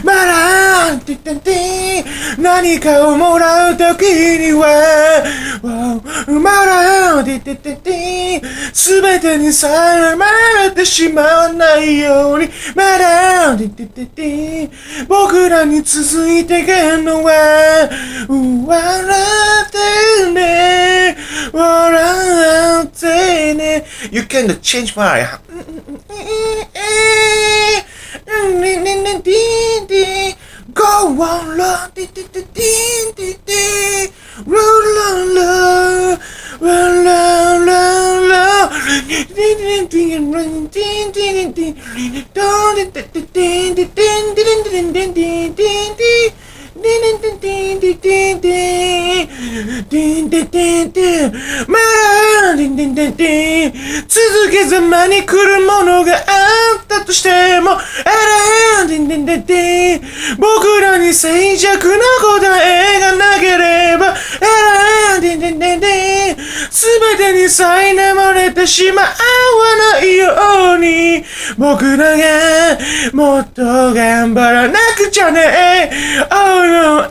マラ何かをもらうときにはマラすべてにさまれてしまわないようにマラ僕らに続いてけんのは笑ってね笑ってね You can change my Go on, love,続けざまに来るものがあったとしても僕らに静寂な答えがなければすべてに苛まれてしまわないように僕らがもっと頑張らなくちゃね Oh no